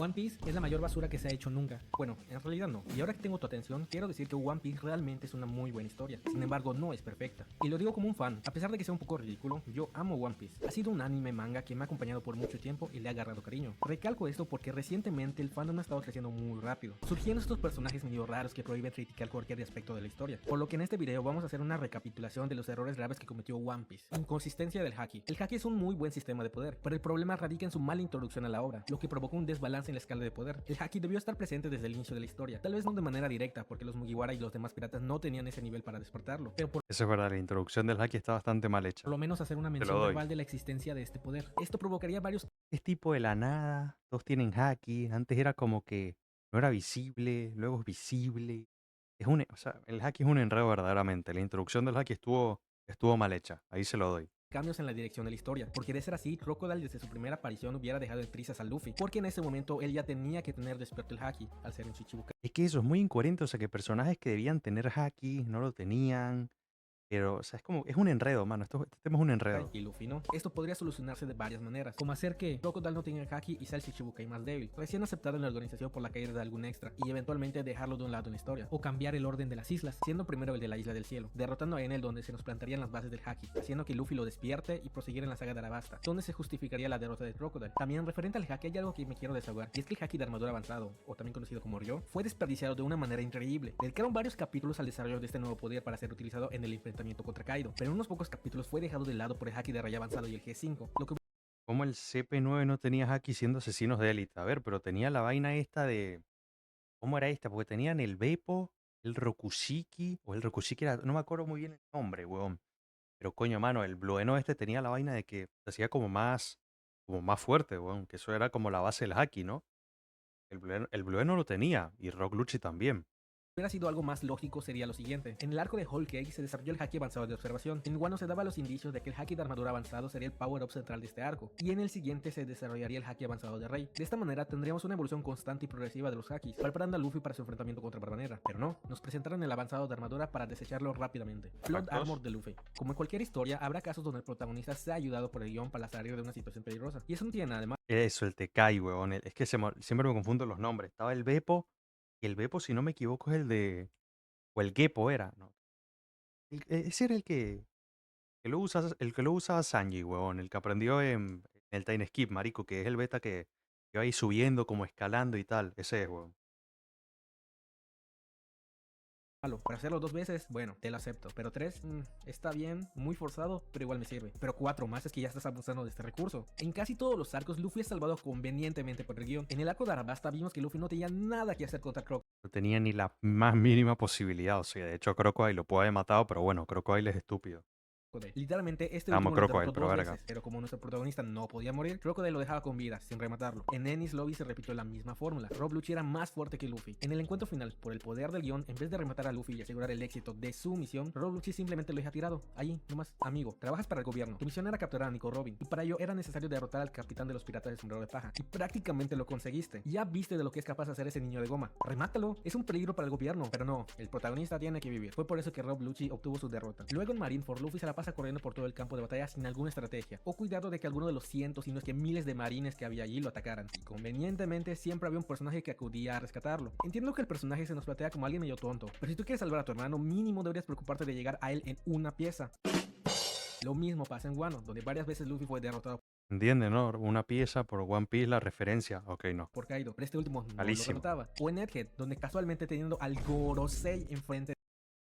One Piece es la mayor basura que se ha hecho nunca. Bueno, en realidad no. Y ahora que tengo tu atención, quiero decir que One Piece realmente es una muy buena historia. Sin embargo, no es perfecta. Y lo digo como un fan. A pesar de que sea un poco ridículo, yo amo One Piece. Ha sido un anime manga que me ha acompañado por mucho tiempo y le ha agarrado cariño. Recalco esto porque recientemente el fandom ha estado creciendo muy rápido, surgiendo estos personajes medio raros que prohíben criticar cualquier aspecto de la historia. Por lo que en este video vamos a hacer una recapitulación de los errores graves que cometió One Piece. Inconsistencia del Haki. El Haki es un muy buen sistema de poder, pero el problema radica en su mala introducción a la obra, lo que provocó un desbalance en la escala de poder. El Haki debió estar presente desde el inicio de la historia, tal vez no de manera directa, porque los Mugiwara y los demás piratas no tenían ese nivel para despertarlo, pero por Eso es verdad, la introducción del haki está bastante mal hecha. lo menos hacer una Te lo mención doy. verbal de la existencia de este poder. Esto provocaría varios Es tipo de la nada, todos tienen haki. Antes era como que no era visible, luego es visible. O sea, el haki es un enredo verdaderamente. La introducción del haki estuvo mal hecha. Ahí se lo doy. cambios en la dirección de la historia, porque de ser así, Crocodile desde su primera aparición hubiera dejado en trizas a Luffy, porque en ese momento él ya tenía que tener despierto el Haki, al ser un Shichibukai. Es que eso es muy incoherente. O sea, que personajes que debían tener haki no lo tenían. Pero, o sea, es un enredo, mano. Este tema es un enredo. Y Luffy no. Esto podría solucionarse de varias maneras, como hacer que Crocodile no tenga el Haki y sea el Shichibukai más débil, recién aceptado en la organización por la caída de algún extra, y eventualmente dejarlo de un lado en la historia, o cambiar el orden de las islas, siendo primero el de la Isla del Cielo, derrotando a Enel donde se nos plantarían las bases del Haki, haciendo que Luffy lo despierte y proseguir en la saga de Arabasta, donde se justificaría la derrota de Crocodile. También referente al Haki hay algo que me quiero desahogar, y es que el Haki de armadura avanzado, o también conocido como Ryo, fue desperdiciado de una manera increíble. Dedicaron varios capítulos al desarrollo de este nuevo poder para ser utilizado en el enfrentamiento contra Kaido, pero en unos pocos capítulos fue dejado de lado por el Haki de Raya avanzado y el G5, lo que Como el CP9 no tenía haki siendo asesinos de élite. A ver, pero tenía la vaina esta de. ¿Cómo era esta? Porque tenían el Beppo, el Rokushiki, o el Rokushiki era, no me acuerdo muy bien el nombre, weón. Pero coño, mano, el Blueno este tenía la vaina de que se hacía como más fuerte, weón. Que eso era como la base del haki, ¿no? El Blueno lo tenía, y Rock Lucci también. hubiera sido algo más lógico sería lo siguiente. En el arco de Whole Cake se desarrolló el Haki avanzado de observación. En Wano se daba los indicios de que el Haki de armadura avanzado sería el power-up central de este arco. Y en el siguiente se desarrollaría el Haki avanzado de Rey. De esta manera tendríamos una evolución constante y progresiva de los Hakis, preparando a Luffy para su enfrentamiento contra Barba Negra. Pero no, nos presentaron el avanzado de armadura para desecharlo rápidamente. Flood Factos. Armor de Luffy. Como en cualquier historia, habrá casos donde el protagonista sea ayudado por el guión para salir de una situación peligrosa. Y eso no tiene nada de malo. Eso, el Tekai, weón. Es que siempre me confundo los nombres. Estaba el Beppo, y el Beppo, si no me equivoco, es el de. O el Geppo era, ¿no? Ese era el que lo usa Sanji, huevón, el que aprendió en el Time Skip, marico, que es el beta que va ahí subiendo, como escalando y tal. Ese es, huevón. Para hacerlo 2 veces, bueno, te lo acepto. Pero 3, está bien, muy forzado, pero igual me sirve. Pero 4 más es que ya estás abusando de este recurso. En casi todos los arcos, Luffy es salvado convenientemente por el guión. En el arco de Arabasta vimos que Luffy no tenía nada que hacer contra Croc. No tenía ni la más mínima posibilidad. O sea, de hecho, Crocodile lo puede haber matado, pero bueno, Crocodile es estúpido. Literalmente, este Amo último lo Crocodile, derrotó pero 2 verga. veces, pero como nuestro protagonista no podía morir, Crocodile lo dejaba con vida, sin rematarlo. En Enies Lobby se repitió la misma fórmula. Rob Lucci era más fuerte que Luffy. En el encuentro final, por el poder del guión, en vez de rematar a Luffy y asegurar el éxito de su misión, Rob Lucci simplemente lo deja tirado. Ahí, nomás, amigo, trabajas para el gobierno. Tu misión era capturar a Nico Robin, y para ello era necesario derrotar al capitán de los piratas del sombrero de paja. Y prácticamente lo conseguiste. Ya viste de lo que es capaz de hacer ese niño de goma. Remátalo, es un peligro para el gobierno. Pero no, el protagonista tiene que vivir. Fue por eso que Rob Lucci obtuvo su derrota. Luego en Marineford, Luffy se la pasa corriendo por todo el campo de batalla sin alguna estrategia, o cuidado de que alguno de los cientos, si no es que miles de marines que había allí lo atacaran, y convenientemente siempre había un personaje que acudía a rescatarlo. Entiendo que el personaje se nos plantea como alguien medio tonto, pero si tú quieres salvar a tu hermano, mínimo deberías preocuparte de llegar a él en una pieza. Lo mismo pasa en Wano, donde varias veces Luffy fue derrotado ¿Entiendes, no? Una pieza por One Piece, la referencia. Ok, no. por Kaido, pero este último no lo Malísimo. derrotaba. O en Egghead, donde casualmente teniendo al Gorosei enfrente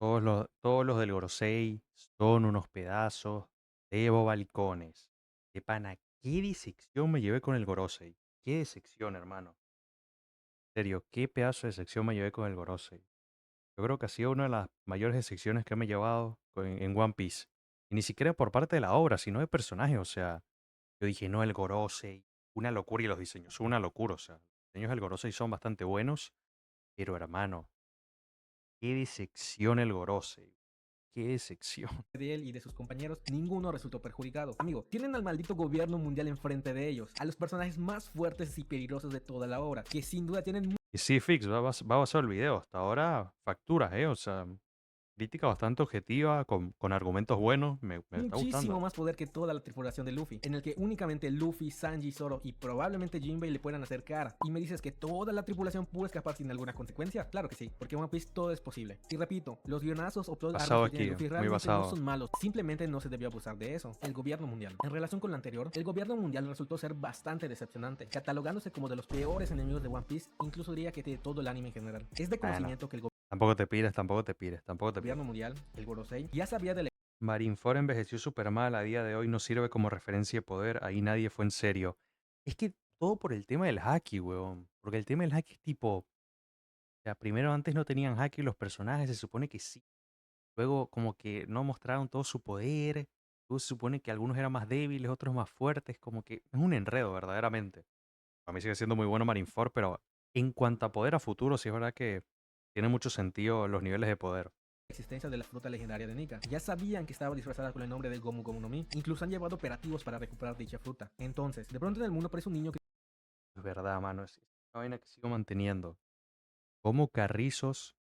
Todos los del Gorosei son unos pedazos de bobalicones. De pana, qué disección me llevé con el Gorosei. Qué decepción, hermano. En serio, qué pedazo de sección me llevé con el Gorosei. Yo creo que ha sido una de las mayores decepciones que me he llevado en One Piece. Y ni siquiera por parte de la obra, sino de personajes. O sea, yo dije, no, el Gorosei. Una locura y los diseños son una locura. O sea, los diseños del Gorosei son bastante buenos. Pero hermano, qué decepción el Gorosei. Qué decepción. de él y de sus compañeros, ninguno resultó perjudicado. Amigo, tienen al maldito gobierno mundial enfrente de ellos, a los personajes más fuertes y peligrosos de toda la obra, que sin duda tienen Y sí, Fix, va a basar el video. Hasta ahora, facturas, ¿eh? O sea, crítica bastante objetiva, con argumentos buenos, me está Muchísimo gustando. más poder que toda la tripulación de Luffy, en el que únicamente Luffy, Sanji, Zoro y probablemente Jinbei le puedan hacer cara. Y me dices que toda la tripulación pudo escapar sin alguna consecuencia. Claro que sí, porque en One Piece todo es posible. Y repito, los guionazos o plot armors Basado que tiene aquí, Luffy muy realmente no basado. son malos, simplemente no se debió abusar de eso. El gobierno mundial. En relación con lo anterior, el gobierno mundial resultó ser bastante decepcionante, catalogándose como de los peores enemigos de One Piece, incluso diría que de todo el anime en general. Es de Bueno, conocimiento que el tampoco te pires, tampoco te pires, tampoco te gobierno pires. mundial, el Gorosei, ya sabía del Marineford envejeció súper mal, a día de hoy no sirve como referencia de poder, ahí nadie fue en serio. Es que todo por el tema del haki, weón. Porque el tema del haki es tipo, o sea, primero antes no tenían haki los personajes, se supone que sí. Luego como que no mostraron todo su poder. Luego se supone que algunos eran más débiles, otros más fuertes, como que es un enredo verdaderamente. A mí sigue siendo muy bueno Marineford, pero en cuanto a poder a futuro, sí es verdad que tiene mucho sentido los niveles de poder. existencia de la fruta legendaria de Nika. Ya sabían que estaba disfrazada con el nombre de Gomu Gomu no Mi. Incluso han llevado operativos para recuperar dicha fruta. Entonces, de pronto en el mundo aparece un niño que Es verdad, mano, es una vaina que sigo manteniendo. Como Carrizos,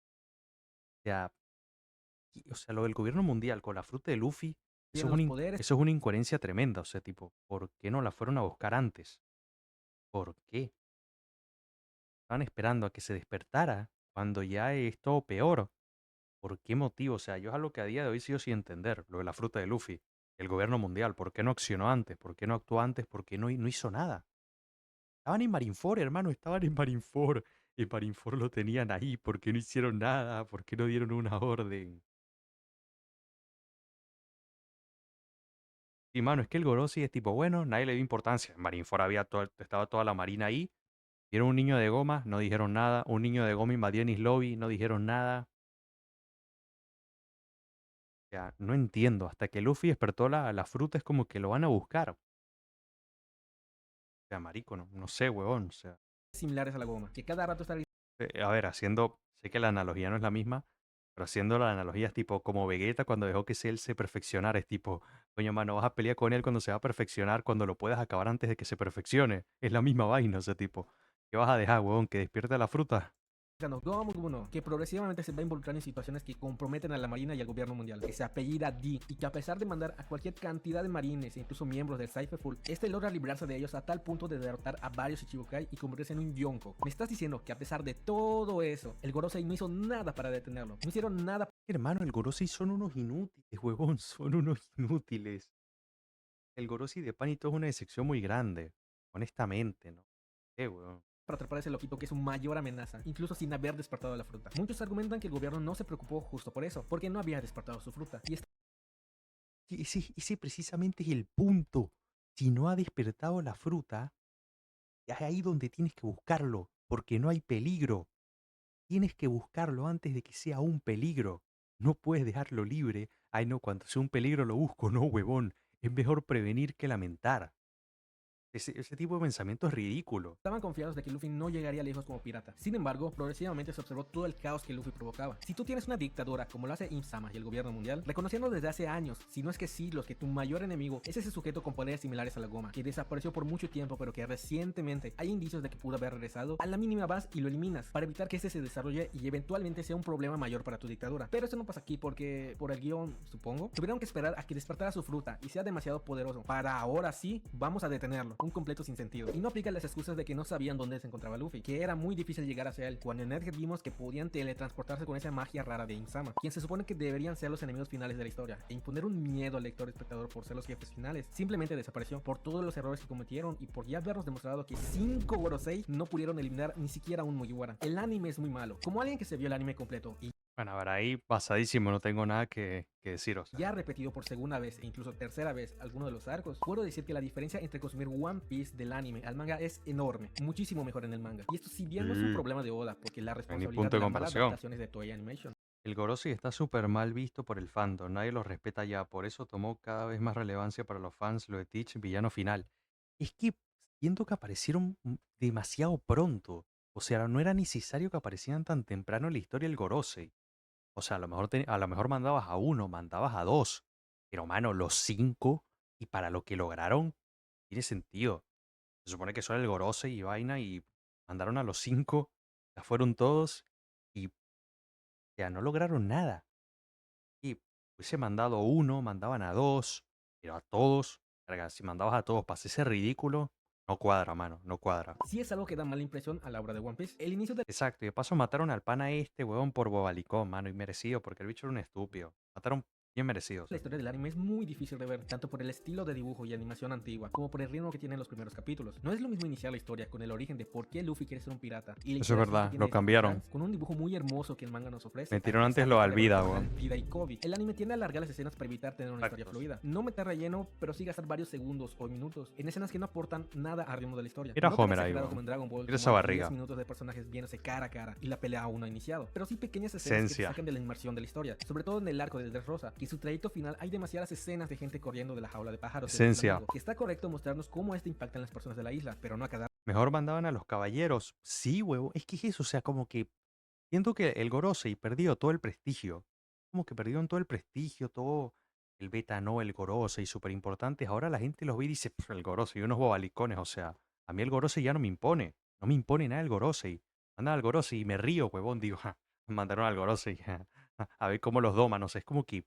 o sea, o sea, lo del gobierno mundial con la fruta de Luffy, tiene los poderes eso es una incoherencia tremenda. O sea, tipo, ¿por qué no la fueron a buscar antes? ¿Por qué? Estaban esperando a que se despertara cuando ya es todo peor. ¿Por qué motivo? O sea, yo es algo que a día de hoy sigo sin entender, lo de la fruta de Luffy, el gobierno mundial. ¿Por qué no accionó antes? ¿Por qué no actuó antes? ¿Por qué no hizo nada? Estaban en Marineford, hermano, estaban en Marineford. En Marineford lo tenían ahí. ¿Por qué no hicieron nada? ¿Por qué no dieron una orden? Y mano, es que el Gorosei es tipo, bueno, nadie le dio importancia. En Marineford estaba toda la marina ahí. Vieron un niño de goma, no dijeron nada. Un niño de goma invadió Enies Lobby, no dijeron nada. O sea, no entiendo. Hasta que Luffy despertó la fruta es como que lo van a buscar. O sea, marico, no sé, huevón. O sea, similares a la goma, que cada rato están a ver, sé que la analogía no es la misma, pero haciendo la analogía es tipo como Vegeta cuando dejó que Cell se perfeccionara. Es tipo, coño, mano, vas a pelear con él cuando se va a perfeccionar, cuando lo puedas acabar antes de que se perfeccione. Es la misma vaina, o sea, tipo, ¿qué vas a dejar, huevón? ¿Que despierte la fruta? Gomu Gomu no, que progresivamente se va a involucrar en situaciones que comprometen a la marina y al gobierno mundial, que se apellida D y que a pesar de mandar a cualquier cantidad de marines e incluso miembros del Cypherful, este logra librarse de ellos a tal punto de derrotar a varios Ichibukai y convertirse en un Yonko. Me estás diciendo que a pesar de todo eso, el Gorosei no hizo nada para detenerlo, no hicieron nada. Hermano, el Gorosei son unos inútiles, huevón, son unos inútiles. El Gorosei de Panito es una decepción muy grande, honestamente, ¿no? Huevón. Para atrapar a ese loquito que es su mayor amenaza, incluso sin haber despertado la fruta. Muchos argumentan que el gobierno no se preocupó justo por eso, porque no había despertado su fruta. Y Ese precisamente es el punto. Si no ha despertado la fruta, es ahí donde tienes que buscarlo, porque no hay peligro. Tienes que buscarlo antes de que sea un peligro. No puedes dejarlo libre. Ay, no, cuando sea un peligro lo busco. No, huevón. Es mejor prevenir que lamentar. Ese tipo de pensamiento es ridículo. estaban confiados de que Luffy no llegaría lejos como pirata. Sin embargo, progresivamente se observó todo el caos que Luffy provocaba. Si tú tienes una dictadura como lo hace Im-sama y el gobierno mundial, reconociendo desde hace años, si no es que siglos, que tu mayor enemigo es ese sujeto con poderes similares a la goma, que desapareció por mucho tiempo pero que recientemente hay indicios de que pudo haber regresado, a la mínima vas y lo eliminas para evitar que este se desarrolle y eventualmente sea un problema mayor para tu dictadura. Pero eso no pasa aquí porque por el guión, supongo, tuvieron que esperar a que despertara su fruta y sea demasiado poderoso para ahora sí vamos a detenerlo. Un completo sin sentido. Y no aplica las excusas de que no sabían dónde se encontraba Luffy, que era muy difícil llegar hacia él. Cuando en Egghead vimos que podían teletransportarse con esa magia rara de Im-sama, quien se supone que deberían ser los enemigos finales de la historia, e imponer un miedo al lector espectador por ser los jefes finales, simplemente desapareció por todos los errores que cometieron y por ya habernos demostrado que 5 Gorosei no pudieron eliminar ni siquiera un Mugiwara. El anime es muy malo. Como alguien que se vio el anime completo y Bueno, a ver, ahí pasadísimo, no tengo nada que deciros. ya repetido por segunda vez e incluso tercera vez alguno de los arcos, puedo decir que la diferencia entre consumir One Piece del anime al manga es enorme, muchísimo mejor en el manga. Y esto si bien no es un Sí, problema de Oda, porque la no hay ni responsabilidad punto de de la mala comparación. adaptación es de Toei Animation. El Gorosei está súper mal visto por el fandom, nadie lo respeta ya, por eso tomó cada vez más relevancia para los fans lo de Teach, villano final. Es que siento que aparecieron demasiado pronto, o sea, no era necesario que aparecieran tan temprano en la historia del Gorosei. O sea, a lo mejor mandabas a uno, mandabas a dos, pero mano, los cinco, y para lo que lograron, tiene sentido. Se supone que son el Gorosei y vaina, y mandaron a los cinco, ya fueron todos, y ya no lograron nada. Hubiese mandado uno, mandaban a dos, pero a todos, verga, si mandabas a todos para hacerse ridículo, no cuadra, mano, no cuadra. Sí es algo que da mala impresión a la obra de One Piece. El inicio de Exacto, y de paso mataron al pana este, huevón, por bobalicón, mano, y merecido, porque el bicho era un estúpido. Mataron bien merecido, o la sea. historia del anime es muy difícil de ver, tanto por el estilo de dibujo y animación antigua, como por el ritmo que tienen los primeros capítulos. No es lo mismo iniciar la historia con el origen de por qué Luffy quiere ser un pirata y la Eso es interacción que verdad, tiene lo Ace con cambiaron. Shanks, con un dibujo muy hermoso que el manga nos ofrece. Metieron A antes pesar lo de de que Alvida, con weón. Alvida y Kobe. El anime tiende a alargar las escenas para evitar tener una historia Exacto. fluida. No meter relleno, pero sí gastar varios segundos o minutos en escenas que no aportan nada al ritmo de la historia. Era No tan Homer ahí, exagerado como weón. en Dragon Ball, Mira esa como 10 barriga. minutos de personajes viéndose cara a cara y la pelea aún no ha iniciado, pero sí pequeñas escenas que te Esencia. sacan de la inmersión de la historia, sobre todo en el arco del Dressrosa, que su trayecto final hay demasiadas escenas de gente corriendo de la jaula de pájaros del Esencia. Flamingo, que está correcto mostrarnos cómo este impacta en las personas de la isla, pero no a cada Mejor mandaban a los caballeros. Sí, huevo. Es que es eso, o sea, como que siento que el Gorosei perdió todo el prestigio. Como que perdieron todo el prestigio, todo el beta no, el Gorosei, súper importantes. Ahora la gente los ve y dice, "Pf, el Gorosei, unos bobalicones". O sea, a mí el Gorosei ya no me impone. No me impone nada el Gorosei. Mandan al Gorosei y me río, huevón. Digo, "Ja, mandaron al Gorosei a ver cómo los doman". O sea, es como que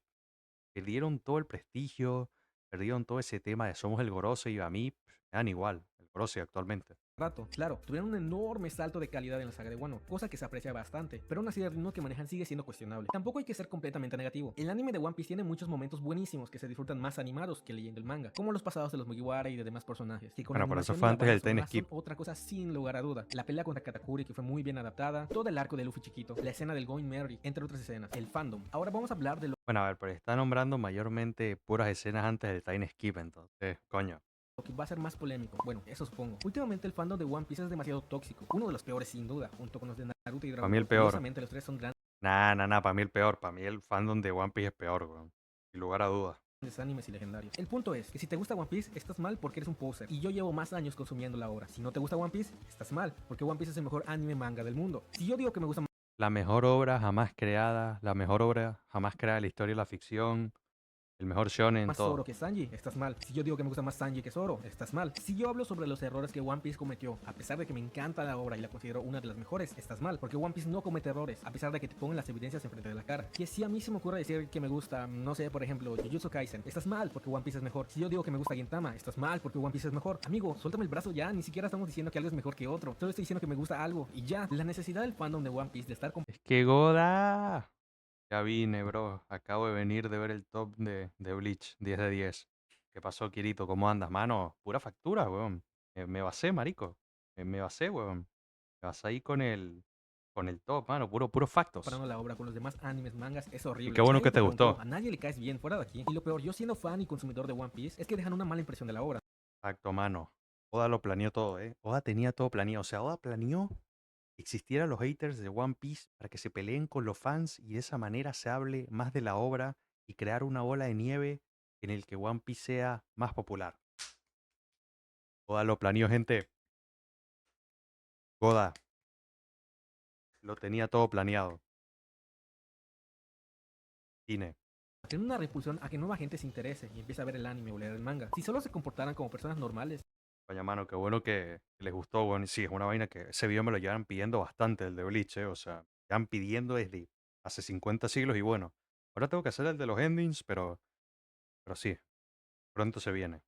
perdieron todo el prestigio, perdieron todo ese tema de somos el Gorosei y a mí pf, me dan igual, el Gorosei actualmente. rato. Claro, tuvieron un enorme salto de calidad en la saga de Wano, cosa que se aprecia bastante, pero aún así el ritmo que manejan sigue siendo cuestionable. Tampoco hay que ser completamente negativo. El anime de One Piece tiene muchos momentos buenísimos que se disfrutan más animados que leyendo el manga, como los pasados de los Mugiwara y de demás personajes, que con la Bueno, pero eso animación y fue la antes banda del Time sonora son Skip. otra cosa sin lugar a duda. La pelea contra Katakuri, que fue muy bien adaptada, todo el arco de Luffy chiquito, la escena del Going Merry, entre otras escenas, el fandom. Ahora vamos a hablar de lo Bueno, a ver, pero está nombrando mayormente puras escenas antes del Time Skip, entonces, coño. que va a ser más polémico. Bueno, eso supongo. Últimamente el fandom de One Piece es demasiado tóxico, uno de los peores sin duda, junto con los de Naruto y Para Dragon mí Ball. el peor. Curiosamente los tres son grandes Nah, para mí el peor. Para mí el fandom de One Piece es peor, weón. Sin lugar a dudas. animes y legendarios. El punto es que si te gusta One Piece, estás mal porque eres un poser. Y yo llevo más años consumiendo la obra. Si no te gusta One Piece, estás mal, porque One Piece es el mejor anime manga del mundo. Si yo digo que me gusta La mejor obra jamás creada, la mejor obra jamás creada de la historia de la ficción, el mejor shonen, más todo. Zoro que Sanji, estás mal. Si yo digo que me gusta más Sanji que Zoro, estás mal. Si yo hablo sobre los errores que One Piece cometió, a pesar de que me encanta la obra y la considero una de las mejores, estás mal, porque One Piece no comete errores, a pesar de que te pongan las evidencias enfrente de la cara. Que si a mí se me ocurre decir que me gusta, no sé, por ejemplo, Jujutsu Kaisen, estás mal porque One Piece es mejor. Si yo digo que me gusta Gintama, estás mal porque One Piece es mejor. Amigo, suéltame el brazo ya, ni siquiera estamos diciendo que algo es mejor que otro. Solo estoy diciendo que me gusta algo y ya. La necesidad del fandom de One Piece de estar Es que Goda. Ya vine, bro. Acabo de venir de ver el top de Bleach, 10 de 10. ¿Qué pasó, Kirito? ¿Cómo andas, mano? Pura factura, weón. Me basé, marico. Me basé, weón. Me basé ahí con el top, mano. Puros factos. comparando la obra con los demás animes, mangas, es Y horrible. qué bueno Nadie que te preguntó, gustó. a nadie le caes bien fuera de aquí. Y lo peor, yo siendo fan y consumidor de One Piece, es que dejan una mala impresión de la obra. Exacto, mano. Oda lo planeó todo, ¿eh? Oda tenía todo planeado. O sea, Oda planeó que existieran los haters de One Piece para que se peleen con los fans y de esa manera se hable más de la obra y crear una bola de nieve en el que One Piece sea más popular. Oda lo planeó, gente. Oda lo tenía todo planeado. Cine. Tiene una repulsión a que nueva gente se interese y empiece a ver el anime o leer el manga. Si solo se comportaran como personas normales, Coño, mano, qué bueno que les gustó. Bueno, y sí, es una vaina que ese video me lo llevan pidiendo bastante, el de Bleach, ¿eh? O sea, llevan pidiendo desde hace 50 siglos y bueno, ahora tengo que hacer el de los endings, pero sí, pronto se viene.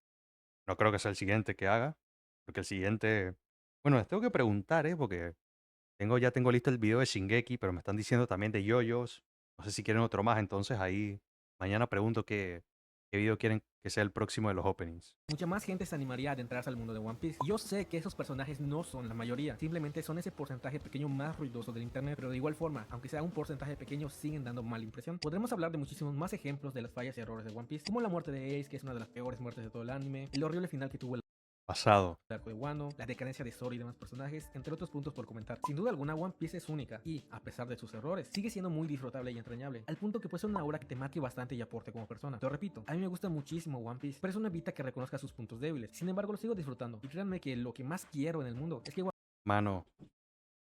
No creo que sea el siguiente que haga, porque el siguiente... Bueno, les tengo que preguntar, ¿eh? Porque ya tengo listo el video de Shingeki, pero me están diciendo también de JoJo's. No sé si quieren otro más, entonces ahí mañana pregunto qué video quieren que sea el próximo de los openings. mucha más gente se animaría a adentrarse al mundo de One Piece. Y yo sé que esos personajes no son la mayoría, simplemente son ese porcentaje pequeño más ruidoso del internet, pero de igual forma, aunque sea un porcentaje pequeño, siguen dando mala impresión. Podremos hablar de muchísimos más ejemplos de las fallas y errores de One Piece, como la muerte de Ace, que es una de las peores muertes de todo el anime, el horrible final que tuvo el Pasado. arco de Wano, la decadencia de Zoro y demás personajes, entre otros puntos por comentar. Sin duda alguna, One Piece es única y, a pesar de sus errores, sigue siendo muy disfrutable y entrañable, al punto que puede ser una obra que te marque bastante y aporte como persona. Te lo repito, a mí me gusta muchísimo One Piece, pero eso no evita que reconozca sus puntos débiles. Sin embargo, lo sigo disfrutando. Y créanme que lo que más quiero en el mundo es que Mano,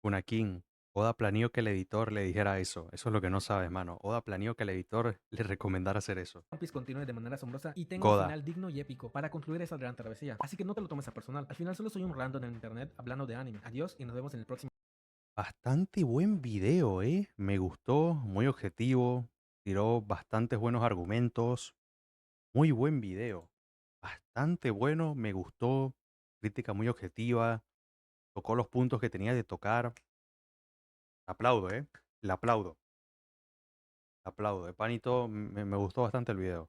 Kunakin, Oda planeó que el editor le dijera eso. Eso es lo que no sabes, mano. Oda planeó que el editor le recomendara hacer eso. One Piece continúe de manera asombrosa y tenga un Goda. final digno y épico para concluir esa gran travesía. Así que no te lo tomes a personal. Al final solo soy un random en internet hablando de anime. Adiós y nos vemos en el próximo. Bastante buen video, ¿eh? Me gustó, muy objetivo, tiró bastantes buenos argumentos, muy buen video, bastante bueno, me gustó, crítica muy objetiva, tocó los puntos que tenía de tocar. Aplaudo, ¿eh? Le aplaudo, le aplaudo. De Panito me gustó bastante el video.